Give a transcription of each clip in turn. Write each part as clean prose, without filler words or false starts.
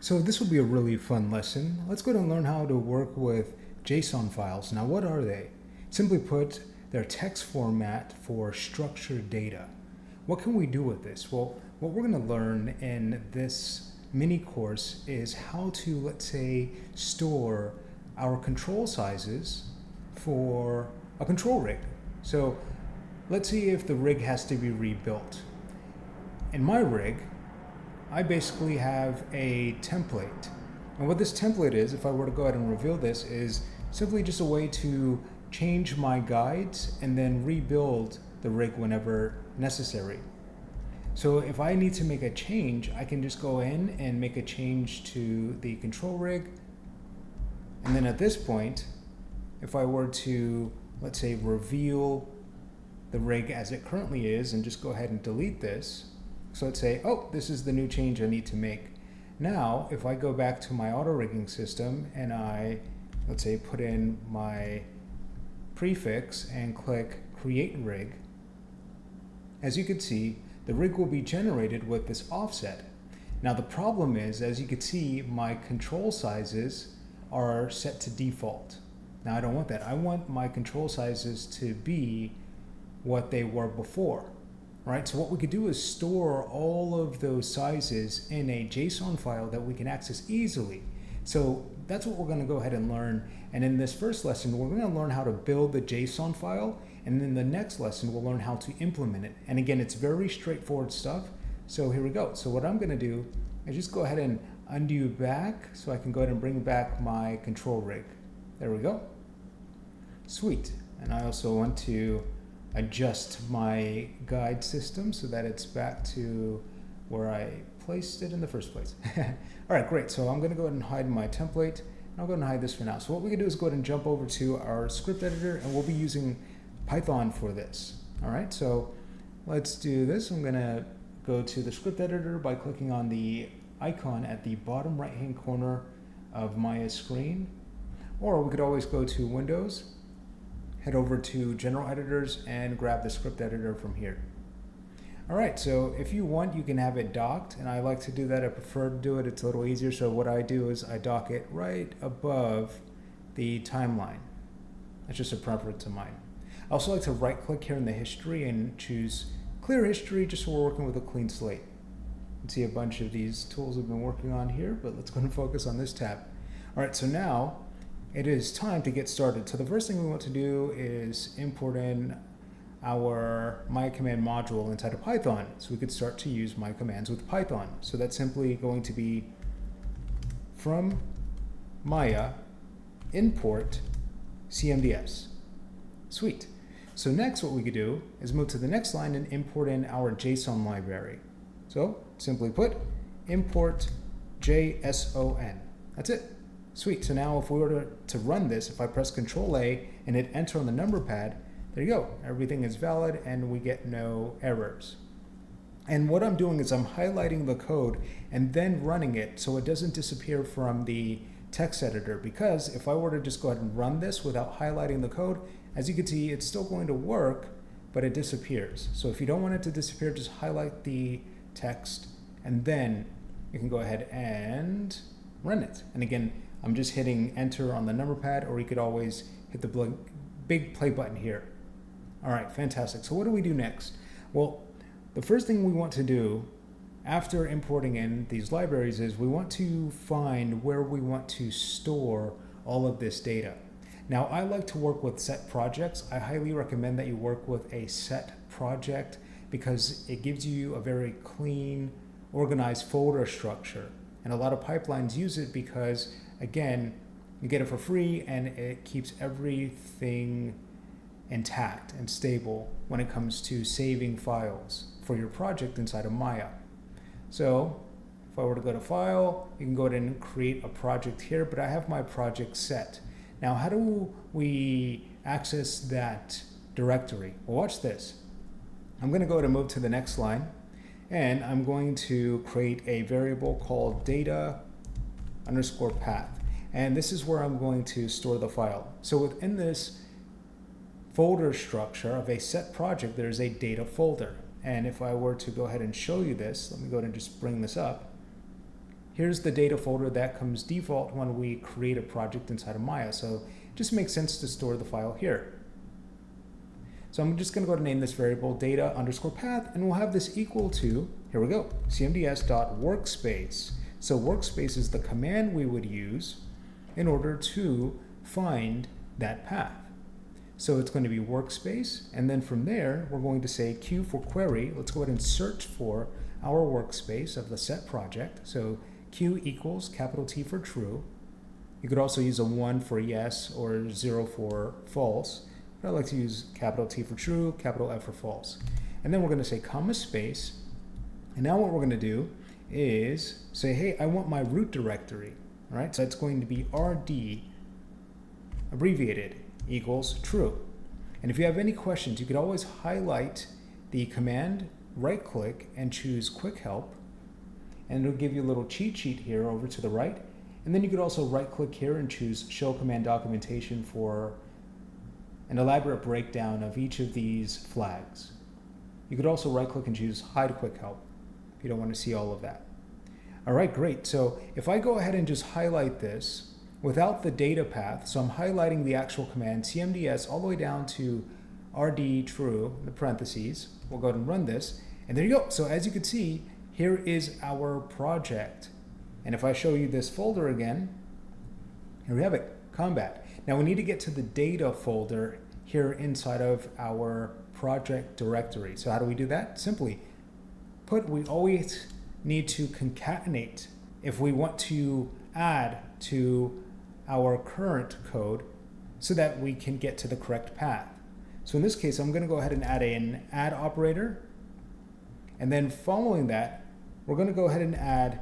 So this will be a really fun lesson. Let's go and learn how to work with JSON files. Now what are they? Simply put, they're text format for structured data. What can we do with this? Well, what we're going to learn in this mini course is how to, let's say, store our control sizes for a control rig. So let's see if the rig has to be rebuilt. In my rig, I basically have a template. And what this template is, if I were to go ahead and reveal this, is simply just a way to change my guides and then rebuild the rig whenever necessary. So if I need to make a change, I can just go in and make a change to the control rig. And then at this point, if I were to, let's say, reveal the rig as it currently is and just go ahead and delete this, so let's say, oh, this is the new change I need to make. Now, if I go back to my auto rigging system and I, let's say, put in my prefix and click create rig, as you can see, the rig will be generated with this offset. Now the problem is, as you can see, my control sizes are set to default. Now I don't want that. I want my control sizes to be what they were before. Right, so what we could do is store all of those sizes in a JSON file that we can access easily. So that's what we're going to go ahead and learn. And in this first lesson, we're going to learn how to build the JSON file. And then the next lesson, we'll learn how to implement it. And again, it's very straightforward stuff. So here we go. So what I'm going to do is just go ahead and undo back so I can go ahead and bring back my control rig. There we go. Sweet. And I also want to adjust my guide system so that it's back to where I placed it in the first place. All right, great. So I'm going to go ahead and hide my template. I'll go ahead and hide this for now. So what we can do is go ahead and jump over to our script editor, and we'll be using Python for this. All right, so let's do this. I'm going to go to the script editor by clicking on the icon at the bottom right-hand corner of my screen, or we could always go to Windows, head over to General Editors, and grab the script editor from here. All right, so if you want, you can have it docked, and I like to do that. I prefer to do it. It's a little easier. So what I do is I dock it right above the timeline. That's just a preference of mine. I also like to right-click here in the history and choose Clear History, just so we're working with a clean slate. You can see a bunch of these tools I've been working on here, but let's go and focus on this tab. All right, so now it is time to get started. So the first thing we want to do is import in our mycommand module inside of Python, so we could start to use my commands with Python. So that's simply going to be from Maya import cmds. Sweet. So next what we could do is move to the next line and import in our JSON library. So simply put, import JSON. That's it. Sweet. So now if we were to run this, if I press Control A and hit enter on the number pad, there you go. Everything is valid and we get no errors. And what I'm doing is I'm highlighting the code and then running it so it doesn't disappear from the text editor, because if I were to just go ahead and run this without highlighting the code, as you can see, it's still going to work, but it disappears. So if you don't want it to disappear, just highlight the text and then you can go ahead and run it. And again, I'm just hitting enter on the number pad, or you could always hit the big play button here. All right, fantastic. So what do we do next? Well, the first thing we want to do after importing in these libraries is we want to find where we want to store all of this data. Now, I like to work with set projects. I highly recommend that you work with a set project because it gives you a very clean, organized folder structure. And a lot of pipelines use it because, again, you get it for free and it keeps everything intact and stable when it comes to saving files for your project inside of Maya. So if I were to go to File, you can go ahead and create a project here, but I have my project set. Now, how do we access that directory? Well, watch this. I'm going to go ahead and move to the next line, and I'm going to create a variable called data underscore path. And this is where I'm going to store the file. So within this folder structure of a set project, there's a data folder. And if I were to go ahead and show you this, let me go ahead and just bring this up. here's the data folder that comes default when we create a project inside of Maya. So it just makes sense to store the file here. So I'm just going to go ahead and name this variable data_path, and we'll have this equal to, here we go, cmds.workspace. So workspace is the command we would use in order to find that path. So it's going to be workspace, and then from there, we're going to say Q for query. Let's go ahead and search for our workspace of the set project. So Q equals capital T for true. You could also use a 1 for yes or 0 for false. But I like to use capital T for true, capital F for false. And then we're going to say comma space. And now what we're going to do is say, hey, I want my root directory. All right, so it's going to be RD abbreviated equals true. And if you have any questions, you could always highlight the command, right click, and choose quick help. And it'll give you a little cheat sheet here over to the right. And then you could also right click here and choose show command documentation for an elaborate breakdown of each of these flags. You could also right click and choose hide quick help if you don't want to see all of that. All right, great. So if I go ahead and just highlight this without the data path, so I'm highlighting the actual command cmds all the way down to rd true, the parentheses, we'll go ahead and run this, and there you go. So as you can see, here is our project. And if I show you this folder again, here we have it, combat. Now we need to get to the data folder here inside of our project directory. So how do we do that? Simply we always need to concatenate if we want to add to our current code so that we can get to the correct path. So in this case, I'm going to go ahead and add an add operator. And then following that, we're going to go ahead and add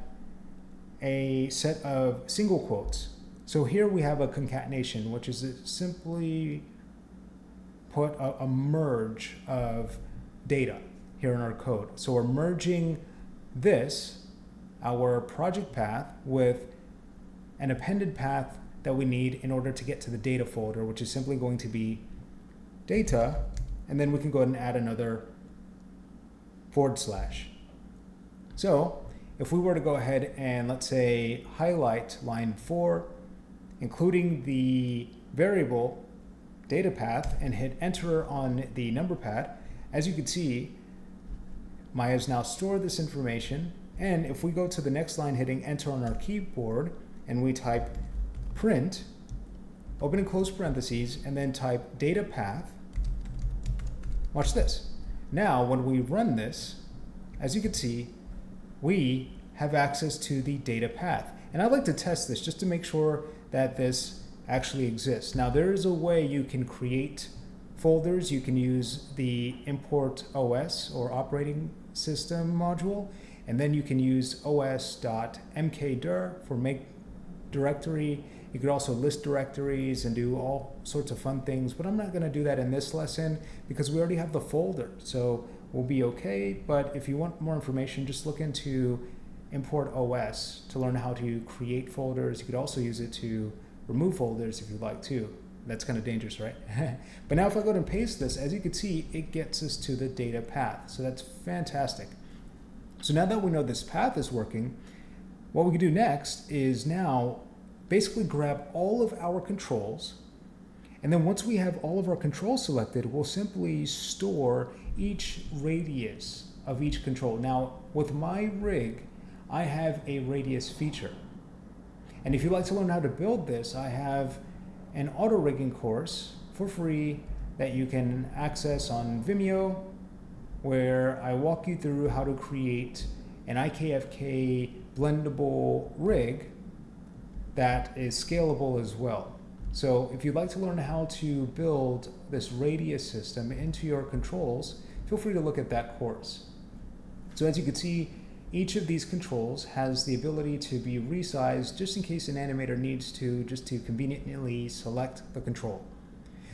a set of single quotes. So here we have a concatenation, which is simply put a merge of data here in our code. So we're merging this, our project path, with an appended path that we need in order to get to the data folder, which is simply going to be data, and then we can go ahead and add another /. So if we were to go ahead and, let's say, highlight line 4, including the variable data path, and hit enter on the number pad, as you can see, Maya has now stored this information. And if we go to the next line, hitting enter on our keyboard, and we type print, open and close parentheses, and then type data path, watch this. Now, when we run this, as you can see, we have access to the data path. And I'd like to test this just to make sure that this actually exists. Now, there is a way you can create folders. You can use the import OS or operating system module, and then you can use os.mkdir for make directory. You could also list directories and do all sorts of fun things, but I'm not going to do that in this lesson because we already have the folder, so we'll be okay. But if you want more information, just look into import OS to learn how to create folders. You could also use it to remove folders if you'd like to. That's kind of dangerous, right? But now if I go ahead and paste this, as you can see, it gets us to the data path. So that's fantastic. So now that we know this path is working, what we can do next is now basically grab all of our controls. And then once we have all of our controls selected, we'll simply store each radius of each control. Now, with my rig, I have a radius feature. And if you'd like to learn how to build this, I have an auto rigging course for free that you can access on Vimeo, where I walk you through how to create an IKFK blendable rig that is scalable as well. So if you'd like to learn how to build this radius system into your controls, feel free to look at that course. So as you can see, each of these controls has the ability to be resized just in case an animator needs to, just to conveniently select the control.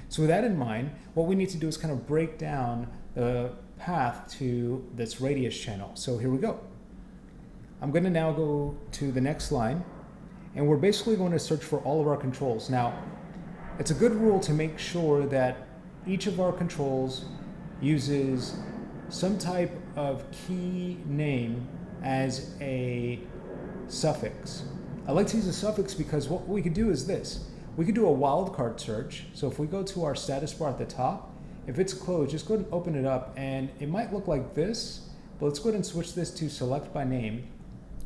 So with that in mind, what we need to do is kind of break down the path to this radius channel. So here we go. I'm going to now go to the next line, and we're basically going to search for all of our controls. Now, it's a good rule to make sure that each of our controls uses some type of key name as a suffix. I like to use a suffix because what we could do is this. We could do a wildcard search. So if we go to our status bar at the top, if it's closed, just go ahead and open it up, and it might look like this, but let's go ahead and switch this to select by name.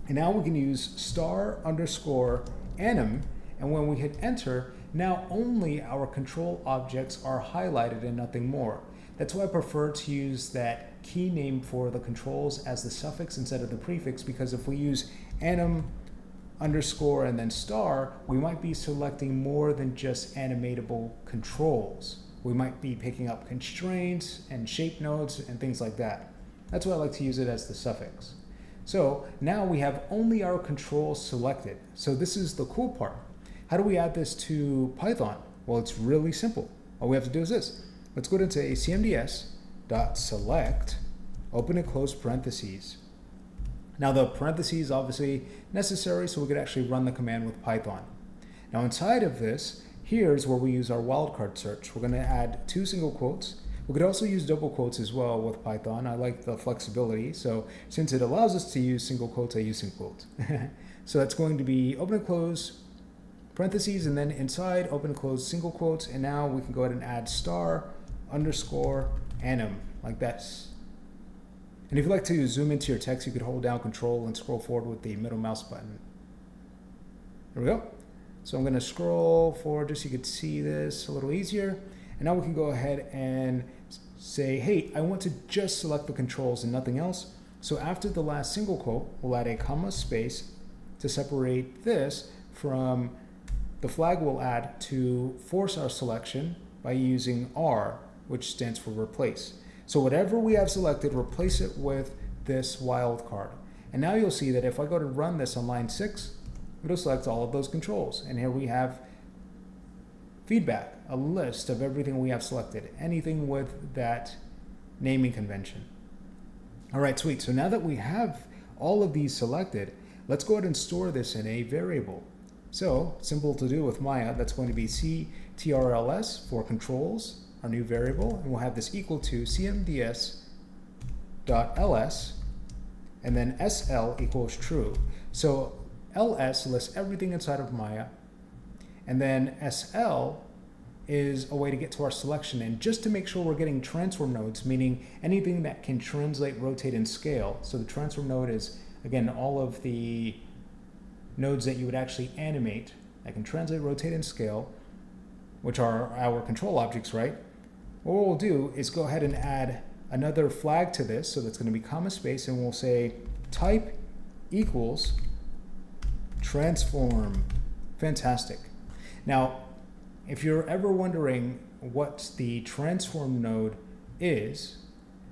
And now we can use *_anim, and when we hit enter, now only our control objects are highlighted and nothing more. That's why I prefer to use that key name for the controls as the suffix instead of the prefix, because if we use _, and then star, we might be selecting more than just animatable controls. We might be picking up constraints and shape nodes and things like that. That's why I like to use it as the suffix. So now we have only our controls selected. So this is the cool part. How do we add this to Python? Well, it's really simple. All we have to do is this. Let's go into a cmds.select, open and close parentheses. Now the parentheses obviously necessary so we could actually run the command with Python. Now inside of this, here's where we use our wildcard search. We're going to add 2 single quotes. We could also use double quotes as well with Python. I like the flexibility. So since it allows us to use single quotes, I use single quotes. So that's going to be open and close parentheses, and then inside open and close single quotes. And now we can go ahead and add *_anim like this. And if you'd like to zoom into your text, you could hold down Control and scroll forward with the middle mouse button. There we go. So I'm going to scroll forward just so you could see this a little easier. And now we can go ahead and say, hey, I want to just select the controls and nothing else. So after the last single quote, we'll add a comma space to separate this from the flag we'll add to force our selection by using R, which stands for replace. So whatever we have selected, replace it with this wildcard. And now you'll see that if I go to run this on line 6, it'll select all of those controls. And here we have feedback, a list of everything we have selected, anything with that naming convention. All right, sweet. So now that we have all of these selected, let's go ahead and store this in a variable. So simple to do with Maya, that's going to be ctrls for controls, our new variable, and we'll have this equal to cmds.ls, and then sl equals true. So ls lists everything inside of Maya, and then sl is a way to get to our selection. And just to make sure we're getting transform nodes, meaning anything that can translate, rotate, and scale. So the transform node is, again, all of the nodes that you would actually animate that can translate, rotate, and scale, which are our control objects, right? What we'll do is go ahead and add another flag to this. So that's going to be comma space, and we'll say type equals transform. Fantastic. Now, if you're ever wondering what the transform node is,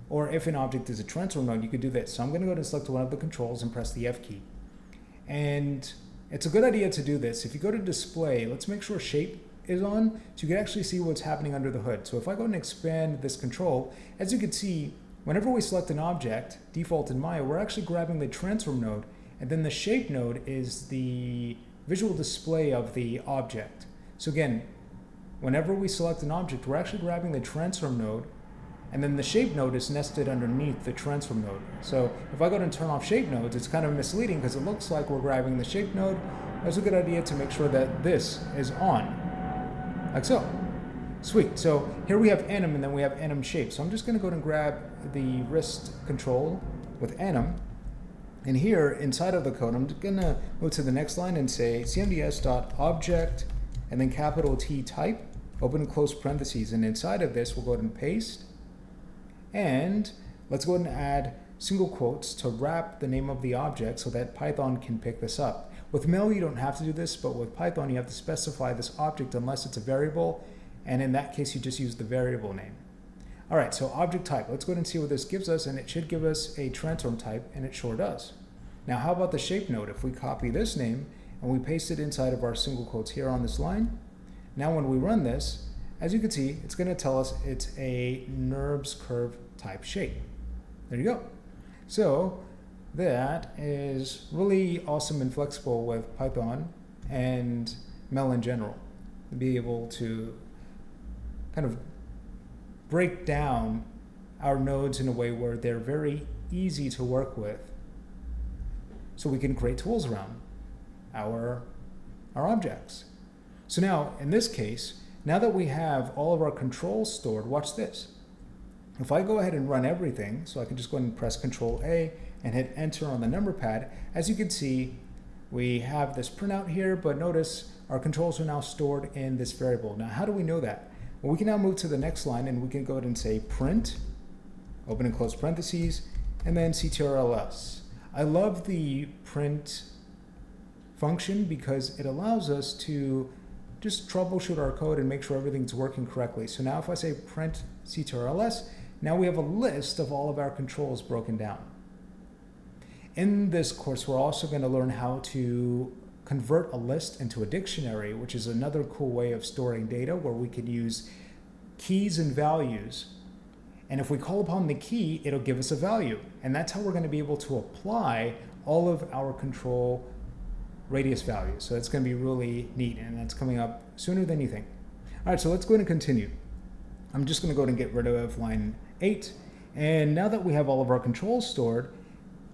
or if an object is a transform node, you could do this. So I'm going to go to select one of the controls and press the F key. And it's a good idea to do this. If you go to display, let's make sure shape is on so you can actually see what's happening under the hood. So if I go and expand this control, as you can see, whenever we select an object, default in Maya, we're actually grabbing the transform node, and then the shape node is the visual display of the object. So again, whenever we select an object, we're actually grabbing the transform node, and then the shape node is nested underneath the transform node. So if I go and turn off shape nodes, it's kind of misleading because it looks like we're grabbing the shape node. That's a good idea to make sure that this is on, like so. Sweet. So here we have anim, and then we have anim shape. So I'm just going to go and grab the wrist control with anim. And here inside of the code, I'm going to go to the next line and say cmds.object and then capital T type, open and close parentheses. And inside of this, we'll go ahead and paste. And let's go ahead and add single quotes to wrap the name of the object so that Python can pick this up. With Mail, you don't have to do this, but with Python, you have to specify this object unless it's a variable. And in that case, you just use the variable name. All right, so object type. Let's go ahead and see what this gives us, and it should give us a transform type, and it sure does. Now, how about the shape node? If we copy this name and we paste it inside of our single quotes here on this line, now when we run this, as you can see, it's going to tell us it's a NURBS curve type shape. There you go. So that is really awesome and flexible with Python and Mel in general, to be able to kind of break down our nodes in a way where they're very easy to work with. so we can create tools around our objects. So now, in this case, now that we have all of our controls stored, watch this. If I go ahead and run everything, so I can just go ahead and press Control A and hit enter on the number pad, as you can see, we have this printout here, but notice our controls are now stored in this variable. Now, how do we know that? Well, we can now move to the next line and we can go ahead and say print, open and close parentheses, and then ctrls. I love the print function because it allows us to just troubleshoot our code and make sure everything's working correctly. So now if I say print ctrls, now we have a list of all of our controls broken down. In this course, we're also going to learn how to convert a list into a dictionary, which is another cool way of storing data where we can use keys and values. And if we call upon the key, it'll give us a value. And that's how we're going to be able to apply all of our control radius values. So it's going to be really neat, and that's coming up sooner than you think. All right, so let's go ahead and continue. I'm just going to go ahead and get rid of line 8. And now that we have all of our controls stored,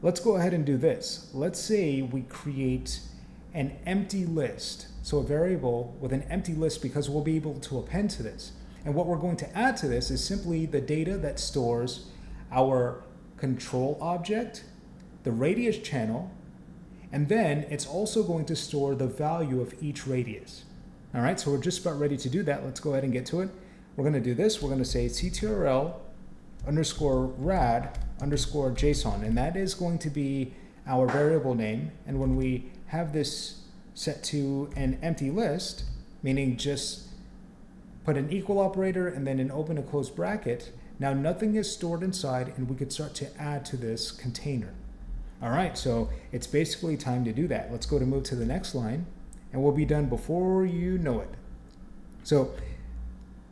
let's go ahead and do this. Let's say we create an empty list. So a variable with an empty list, because we'll be able to append to this. And what we're going to add to this is simply the data that stores our control object, the radius channel, and then it's also going to store the value of each radius. All right, so we're just about ready to do that. Let's go ahead and get to it. We're going to do this. We're going to say ctrl underscore rad underscore JSON, and that is going to be our variable name. And when we have this set to an empty list, meaning just put an equal operator and then an open and close bracket, now nothing is stored inside and we could start to add to this container. All right, so it's basically time to do that. Let's go to move to the next line and we'll be done before you know it. So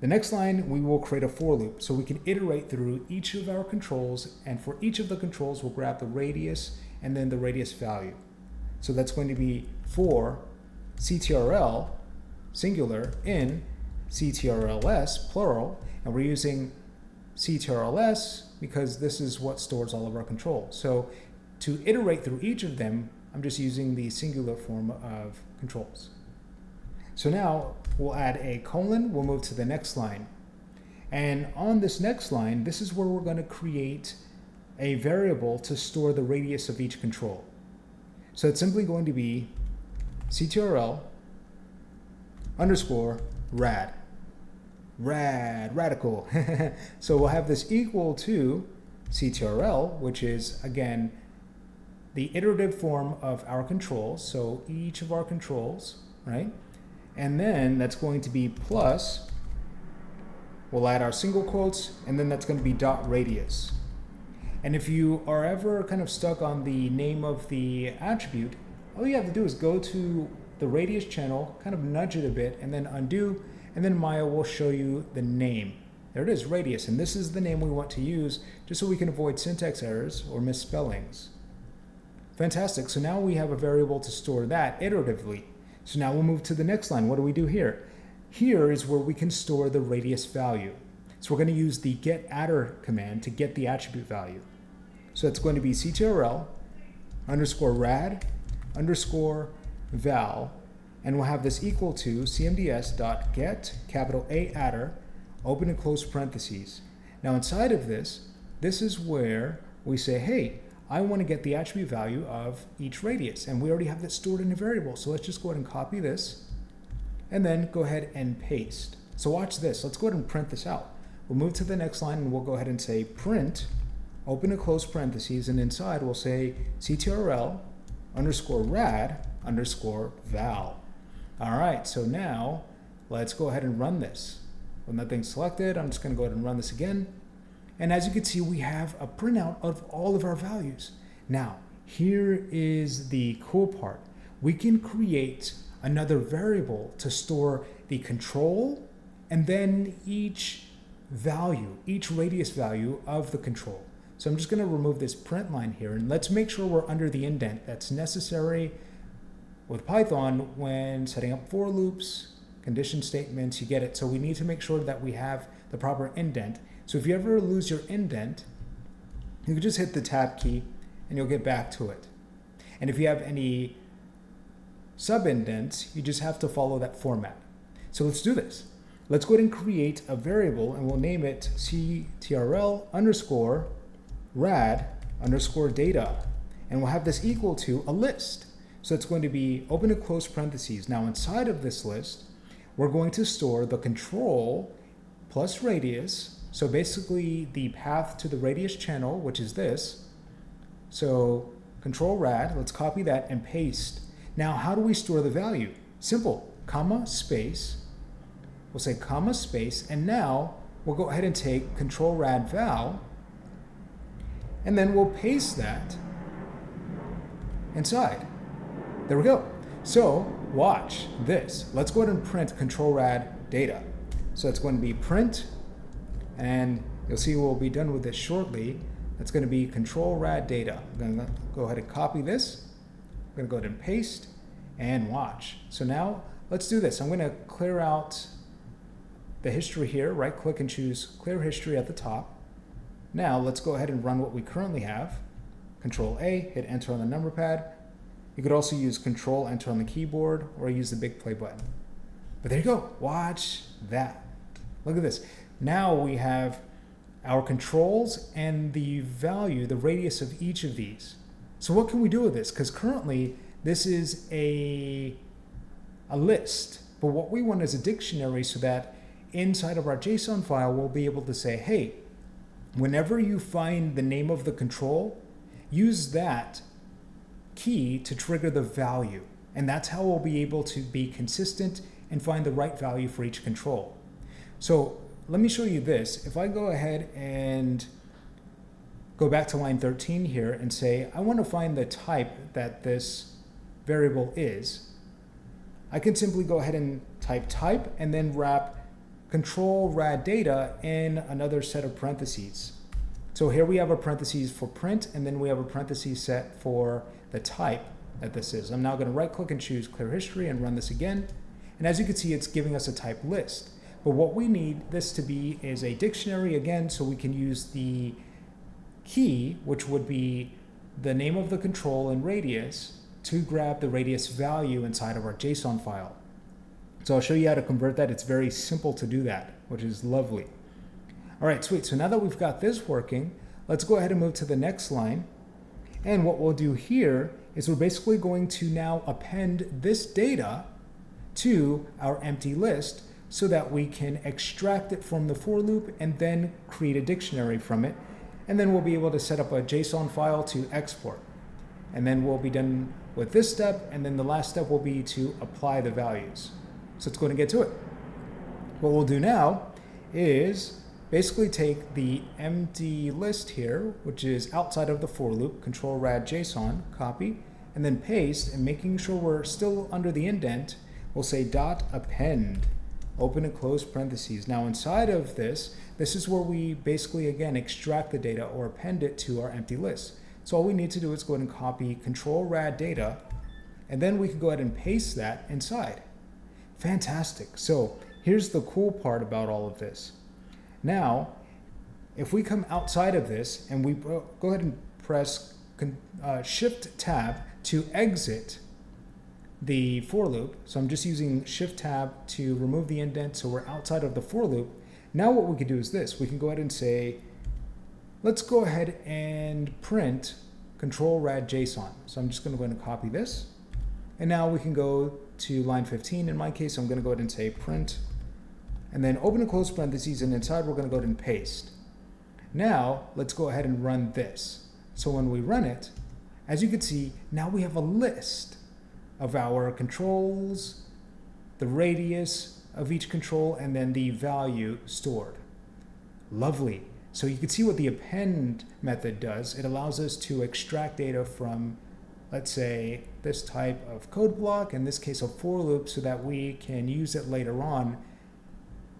the next line, we will create a for loop so we can iterate through each of our controls, and for each of the controls, we'll grab the radius and then the radius value. So that's going to be for CTRL, singular, in CTRLS, plural, and we're using CTRLS because this is what stores all of our controls. So to iterate through each of them, I'm just using the singular form of controls. So now we'll add a colon, we'll move to the next line. And on this next line, this is where we're going to create a variable to store the radius of each control. So it's simply going to be CTRL underscore rad. Radical. So we'll have this equal to CTRL, which is, again, the iterative form of our controls. So each of our controls, right? And then that's going to be plus, we'll add our single quotes, and then that's going to be dot radius. And if you are ever kind of stuck on the name of the attribute, all you have to do is go to the radius channel, kind of nudge it a bit, and then undo, and then Maya will show you the name. There it is, radius, and this is the name we want to use just so we can avoid syntax errors or misspellings. Fantastic, so now we have a variable to store that iteratively. So now we'll move to the next line. What do we do here? Here is where we can store the radius value. So we're going to use the getAttr command to get the attribute value. So it's going to be CTRL underscore rad underscore val, and we'll have this equal to cmds.get capital A attr, open and close parentheses. Now inside of this, this is where we say, hey, I want to get the attribute value of each radius, and we already have that stored in a variable. So let's just go ahead and copy this and then go ahead and paste. So watch this. Let's go ahead and print this out. We'll move to the next line and we'll go ahead and say print, open and close parentheses, and inside we'll say CTRL underscore rad underscore val. All right, so now let's go ahead and run this. With nothing selected, I'm just going to go ahead and run this again. And as you can see, we have a printout of all of our values. Now, here is the cool part. We can create another variable to store the control and then each value, each radius value of the control. So I'm just going to remove this print line here, and let's make sure we're under the indent that's necessary with Python when setting up for loops, condition statements, you get it. So we need to make sure that we have the proper indent. So if you ever lose your indent, you can just hit the tab key and you'll get back to it. And if you have any subindents, you just have to follow that format. So let's do this. Let's go ahead and create a variable, and we'll name it ctrl underscore rad underscore data. And we'll have this equal to a list. So it's going to be open and close parentheses. Now inside of this list, we're going to store the control plus radius. So basically the path to the radius channel, which is this. So control rad, let's copy that and paste. Now how do we store the value? Simple, comma, space. We'll say comma, space, and now we'll go ahead and take control rad val, and then we'll paste that inside. There we go. So watch this. Let's go ahead and print control rad data. So it's going to be print, and you'll see we'll be done with this shortly. That's going to be control rad data. I'm going to go ahead and copy this. I'm going to go ahead and paste and watch. So now let's do this. I'm going to clear out the history here, right click and choose clear history at the top. Now let's go ahead and run what we currently have. Control A, hit enter on the number pad. You could also use control enter on the keyboard or use the big play button. But there you go, watch that. Look at this. Now we have our controls and the value, the radius of each of these. So what can we do with this? Because currently this is a list, but what we want is a dictionary so that inside of our JSON file, we'll be able to say, hey, whenever you find the name of the control, use that key to trigger the value. And that's how we'll be able to be consistent and find the right value for each control. So let me show you this. If I go ahead and go back to line 13 here and say, I want to find the type that this variable is, I can simply go ahead and type and then wrap control rad data in another set of parentheses. So here we have a parentheses for print, and then we have a parentheses set for the type that this is. I'm now going to right click and choose clear history and run this again. And as you can see, it's giving us a type list. But what we need this to be is a dictionary again, so we can use the key, which would be the name of the control and radius, to grab the radius value inside of our JSON file. So I'll show you how to convert that. It's very simple to do that, which is lovely. All right, sweet. So now that we've got this working, let's go ahead and move to the next line. And what we'll do here is we're basically going to now append this data to our empty list so that we can extract it from the for loop and then create a dictionary from it. And then we'll be able to set up a JSON file to export. And then we'll be done with this step. And then the last step will be to apply the values. So let's go ahead and get to it. What we'll do now is basically take the empty list here, which is outside of the for loop, control rad JSON, copy, and then paste, and making sure we're still under the indent, we'll say dot append, open and close parentheses. Now inside of this is where we basically, again, extract the data or append it to our empty list. So all we need to do is go ahead and copy control rad data, and then we can go ahead and paste that inside. Fantastic. So here's the cool part about all of this. Now, if we come outside of this and we go ahead and press Shift Tab to exit the for loop. So I'm just using Shift Tab to remove the indent so we're outside of the for loop. Now what we can do is this. We can go ahead and say, let's go ahead and print control rad JSON. So I'm just going to go ahead and copy this. And now we can go to line 15. In my case, I'm going to go ahead and say print, and then open and close parentheses, and inside we're going to go ahead and paste. Now let's go ahead and run this. So when we run it, as you can see, now we have a list of our controls, the radius of each control, and then the value stored. Lovely. So you can see what the append method does. It allows us to extract data from, let's say, this type of code block, in this case a for loop, so that we can use it later on,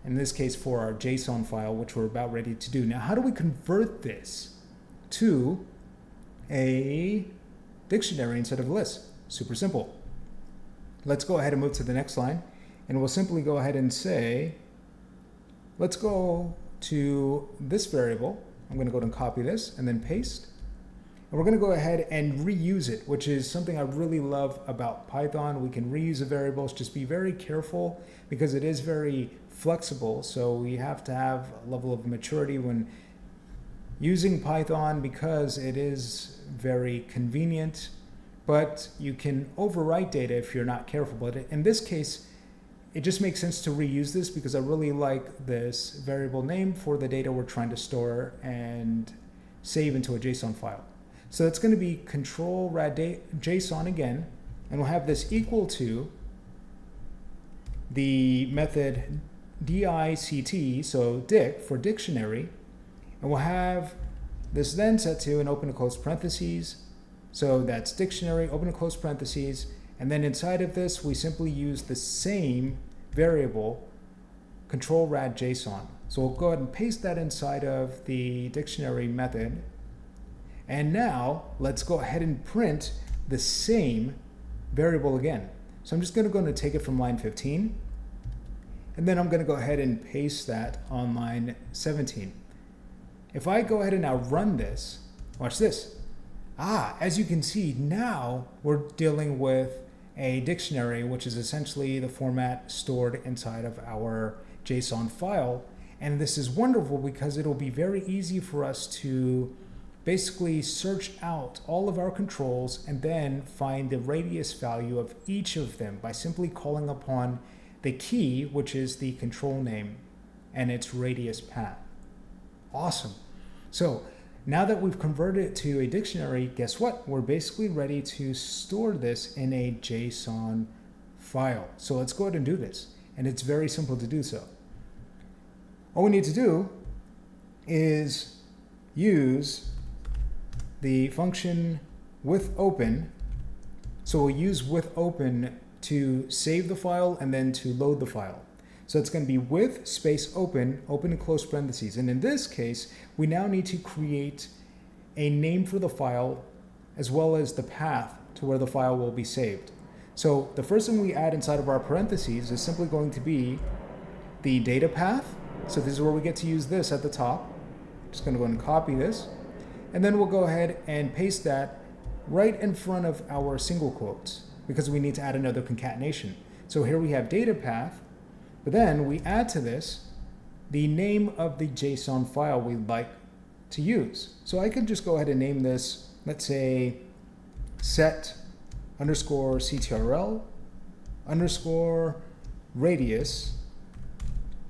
in this case for our JSON file, which we're about ready to do. Now, how do we convert this to a dictionary instead of a list? Super simple. Let's go ahead and move to the next line, and we'll simply go ahead and say, let's go to this variable. I'm going to go ahead and copy this and then paste. And we're going to go ahead and reuse it, which is something I really love about Python. We can reuse the variables, just be very careful because it is very flexible. So we have to have a level of maturity when using Python because it is very convenient, but you can overwrite data if you're not careful. But in this case, it just makes sense to reuse this because I really like this variable name for the data we're trying to store and save into a JSON file. So it's going to be control rad JSON again, and we'll have this equal to the method dict, so dict for dictionary, and we'll have this then set to an open and close parentheses. So that's dictionary, open and close parentheses, and then inside of this we simply use the same variable control rad JSON. So we'll go ahead and paste that inside of the dictionary method. And now let's go ahead and print the same variable again. So I'm just going to take it from line 15, and then I'm going to go ahead and paste that on line 17. If I go ahead and now run this, watch this. As you can see, now we're dealing with a dictionary, which is essentially the format stored inside of our JSON file. And this is wonderful because it'll be very easy for us to basically search out all of our controls and then find the radius value of each of them by simply calling upon the key, which is the control name and its radius path. Awesome. So now that we've converted it to a dictionary, guess what? We're basically ready to store this in a JSON file. So let's go ahead and do this. And it's very simple to do so. All we need to do is use the function with open. So we'll use with open to save the file and then to load the file. So it's going to be with space open, open and close parentheses. And in this case, we now need to create a name for the file as well as the path to where the file will be saved. So the first thing we add inside of our parentheses is simply going to be the data path. So this is where we get to use this at the top. Just going to go and copy this. And then we'll go ahead and paste that right in front of our single quotes because we need to add another concatenation. So here we have data path, but then we add to this the name of the JSON file we'd like to use. So I could just go ahead and name this, let's say, set underscore CTRL underscore radius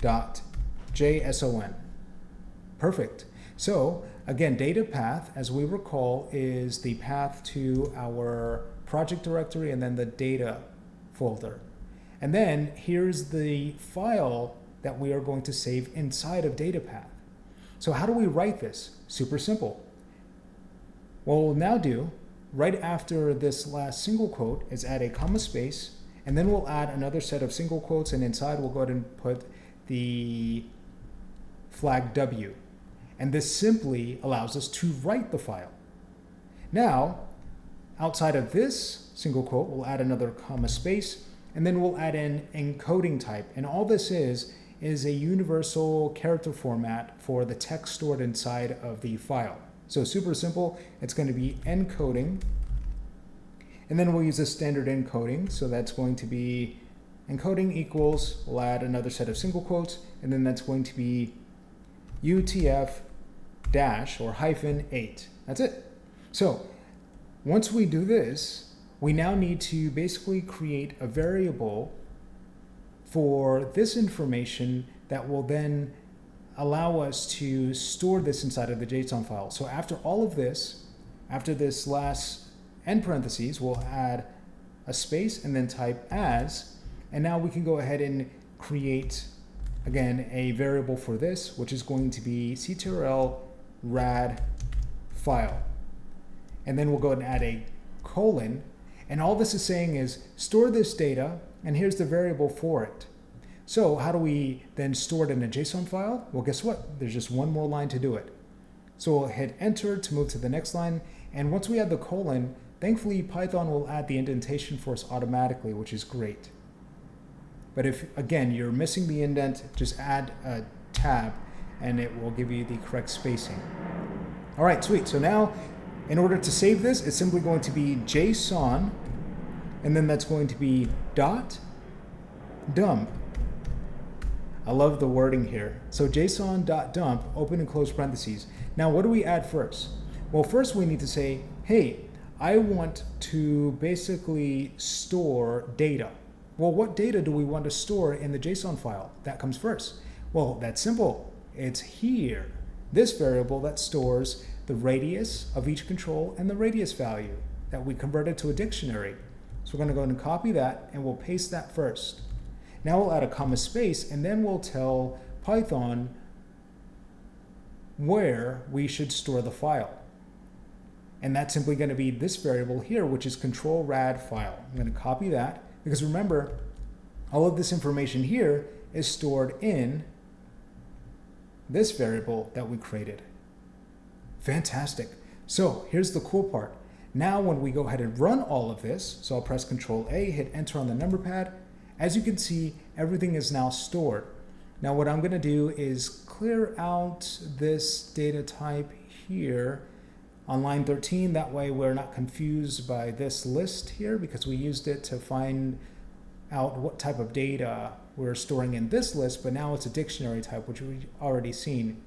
dot JSON. Perfect. So again, data path, as we recall, is the path to our project directory and then the data folder. And then here's the file that we are going to save inside of data path. So how do we write this? Super simple. What we'll now do, right after this last single quote, is add a comma space, and then we'll add another set of single quotes, and inside we'll go ahead and put the flag W. And this simply allows us to write the file. Now, outside of this single quote, we'll add another comma space, and then we'll add an encoding type. And all this is a universal character format for the text stored inside of the file. So super simple, it's going to be encoding. And then we'll use a standard encoding. So that's going to be encoding equals, we'll add another set of single quotes, and then that's going to be UTF dash or -8. That's it. So once we do this, we now need to basically create a variable for this information that will then allow us to store this inside of the JSON file. So after all of this, after this last end parentheses, we'll add a space and then type as, and now we can go ahead and create, again, a variable for this, which is going to be ctrl rad file. And then we'll go ahead and add a colon. And all this is saying is store this data, and here's the variable for it. So how do we then store it in a JSON file? Well, guess what? There's just one more line to do it. So we'll hit enter to move to the next line. And once we add the colon, thankfully Python will add the indentation for us automatically, which is great. But if, again, you're missing the indent, just add a tab and it will give you the correct spacing. All right, sweet. So now In order to save this, it's simply going to be JSON, and then that's going to be dot dump. I love the wording here. So JSON.dump, open and close parentheses. Now, what do we add first? Well, first we need to say, hey, I want to basically store data. Well, what data do we want to store in the JSON file? That comes first. Well, that's simple. It's here, this variable that stores the radius of each control and the radius value that we converted to a dictionary. So we're going to go ahead and copy that, and we'll paste that first. Now we'll add a comma space, and then we'll tell Python where we should store the file. And that's simply going to be this variable here, which is control rad file. I'm going to copy that, because remember, all of this information here is stored in this variable that we created. Fantastic. So here's the cool part. Now when we go ahead and run all of this, so I'll press Control A, hit enter on the number pad, as you can see, everything is now stored. Now what I'm going to do is clear out this data type here on line 13. That way we're not confused by this list here, because we used it to find out what type of data we're storing in this list, but now it's a dictionary type, which we've already seen.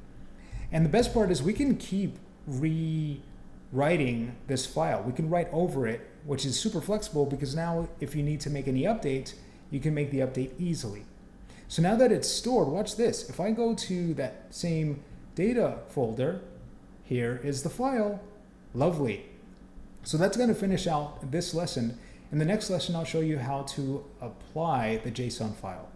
And the best part is we can keep rewriting this file. We can write over it, which is super flexible, because now if you need to make any updates, you can make the update easily. So now that it's stored, watch this. If I go to that same data folder, here is the file. Lovely. So that's going to finish out this lesson. In the next lesson, I'll show you how to apply the JSON file.